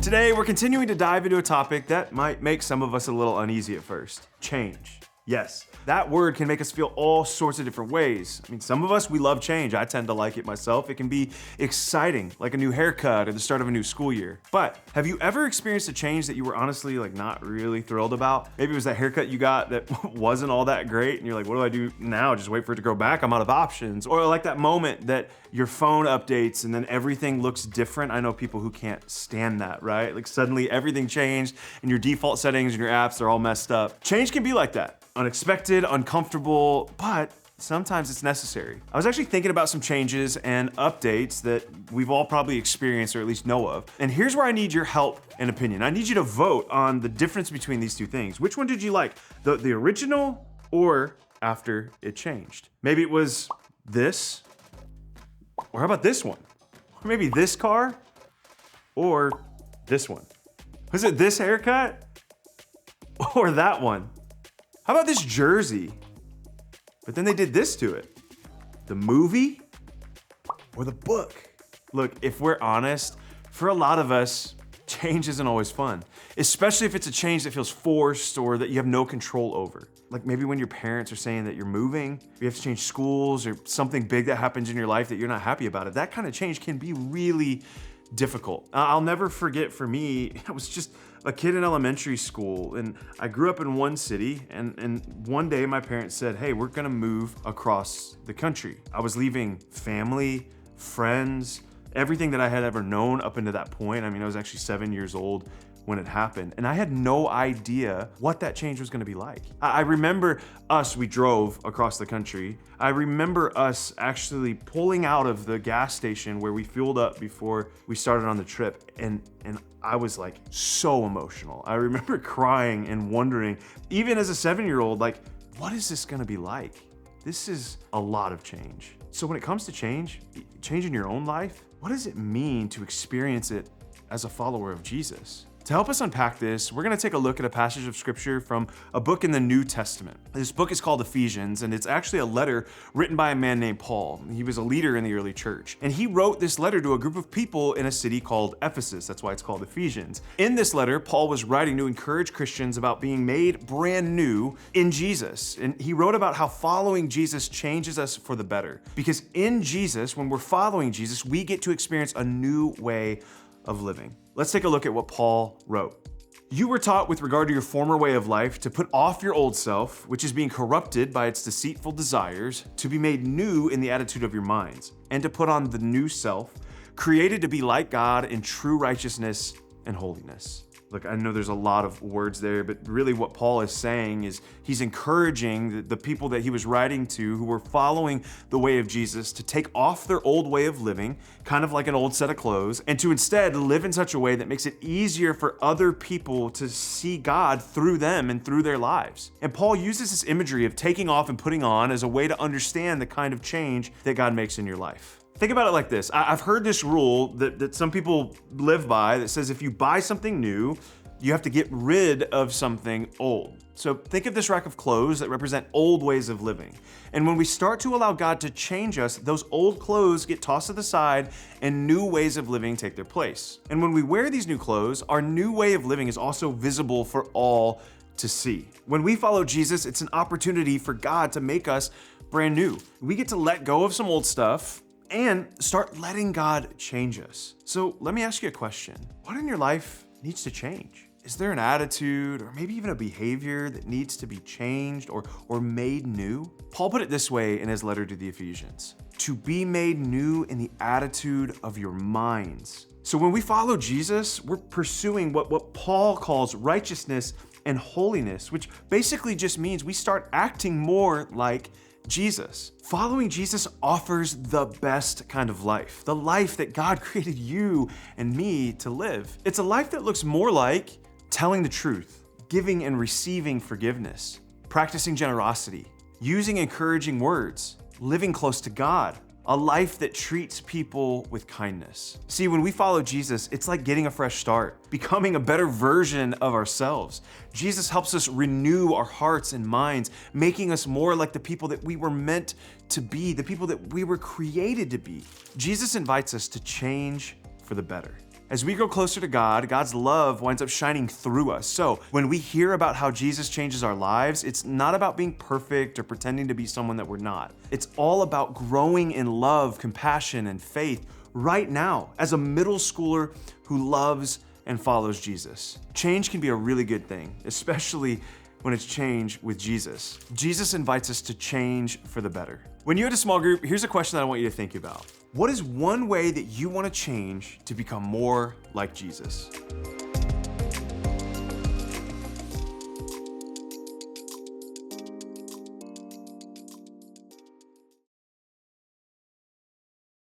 Today, we're continuing to dive into a topic that might make some of us a little uneasy at first: change. Yes, that word can make us feel all sorts of different ways. I mean, some of us, we love change. I tend to like it myself. It can be exciting, like a new haircut or the start of a new school year. But have you ever experienced a change that you were honestly not really thrilled about? Maybe it was that haircut you got that wasn't all that great and you're like, what do I do now? Just wait for it to grow back? I'm out of options. Or like that moment that your phone updates and then everything looks different. I know people who can't stand that, right? Like suddenly everything changed and your default settings and your apps are all messed up. Change can be like that. Unexpected, uncomfortable, but sometimes it's necessary. I was actually thinking about some changes and updates that we've all probably experienced or at least know of. And here's where I need your help and opinion. I need you to vote on the difference between these two things. Which one did you like? The original or after it changed? Maybe it was this, or how about this one? Or maybe this car, or this one. Was it this haircut or that one? How about this jersey? But then they did this to it. The movie or the book? Look, if we're honest, for a lot of us, change isn't always fun, especially if it's a change that feels forced or that you have no control over. Like maybe when your parents are saying that you're moving, you have to change schools, or something big that happens in your life that you're not happy about it. That kind of change can be really difficult. I'll never forget, for me, I was just a kid in elementary school and I grew up in one city, and one day my parents said, hey, we're gonna move across the country. I was leaving family, friends, everything that I had ever known up until that point. I mean, I was actually 7 years old when it happened, and I had no idea what that change was gonna be like. I remember we drove across the country. I remember us actually pulling out of the gas station where we fueled up before we started on the trip, and I was like so emotional. I remember crying and wondering, even as a 7-year-old, like, what is this gonna be like? This is a lot of change. So when it comes to change in your own life, what does it mean to experience it as a follower of Jesus? To help us unpack this, we're gonna take a look at a passage of scripture from a book in the New Testament. This book is called Ephesians, and it's actually a letter written by a man named Paul. He was a leader in the early church, and he wrote this letter to a group of people in a city called Ephesus. That's why it's called Ephesians. In this letter, Paul was writing to encourage Christians about being made brand new in Jesus. And he wrote about how following Jesus changes us for the better. Because in Jesus, when we're following Jesus, we get to experience a new way of living. Let's take a look at what Paul wrote. You were taught with regard to your former way of life to put off your old self, which is being corrupted by its deceitful desires, to be made new in the attitude of your minds, and to put on the new self, created to be like God in true righteousness and holiness. Look, I know there's a lot of words there, but really what Paul is saying is he's encouraging the people that he was writing to who were following the way of Jesus to take off their old way of living, kind of like an old set of clothes, and to instead live in such a way that makes it easier for other people to see God through them and through their lives. And Paul uses this imagery of taking off and putting on as a way to understand the kind of change that God makes in your life. Think about it like this. I've heard this rule that some people live by that says if you buy something new, you have to get rid of something old. So think of this rack of clothes that represent old ways of living. And when we start to allow God to change us, those old clothes get tossed to the side and new ways of living take their place. And when we wear these new clothes, our new way of living is also visible for all to see. When we follow Jesus, it's an opportunity for God to make us brand new. We get to let go of some old stuff and start letting God change us. So let me ask you a question. What in your life needs to change? Is there an attitude or maybe even a behavior that needs to be changed or made new? Paul put it this way in his letter to the Ephesians: to be made new in the attitude of your minds. So when we follow Jesus, we're pursuing what Paul calls righteousness and holiness, which basically just means we start acting more like Jesus. Following Jesus offers the best kind of life, the life that God created you and me to live. It's a life that looks more like telling the truth, giving and receiving forgiveness, practicing generosity, using encouraging words, living close to God, a life that treats people with kindness. See, when we follow Jesus, it's like getting a fresh start, becoming a better version of ourselves. Jesus helps us renew our hearts and minds, making us more like the people that we were meant to be, the people that we were created to be. Jesus invites us to change for the better. As we grow closer to God, God's love winds up shining through us. So when we hear about how Jesus changes our lives, it's not about being perfect or pretending to be someone that we're not. It's all about growing in love, compassion, and faith right now as a middle schooler who loves and follows Jesus. Change can be a really good thing, especially when it's change with Jesus. Jesus invites us to change for the better. When you're at a small group, here's a question that I want you to think about. What is one way that you want to change to become more like Jesus?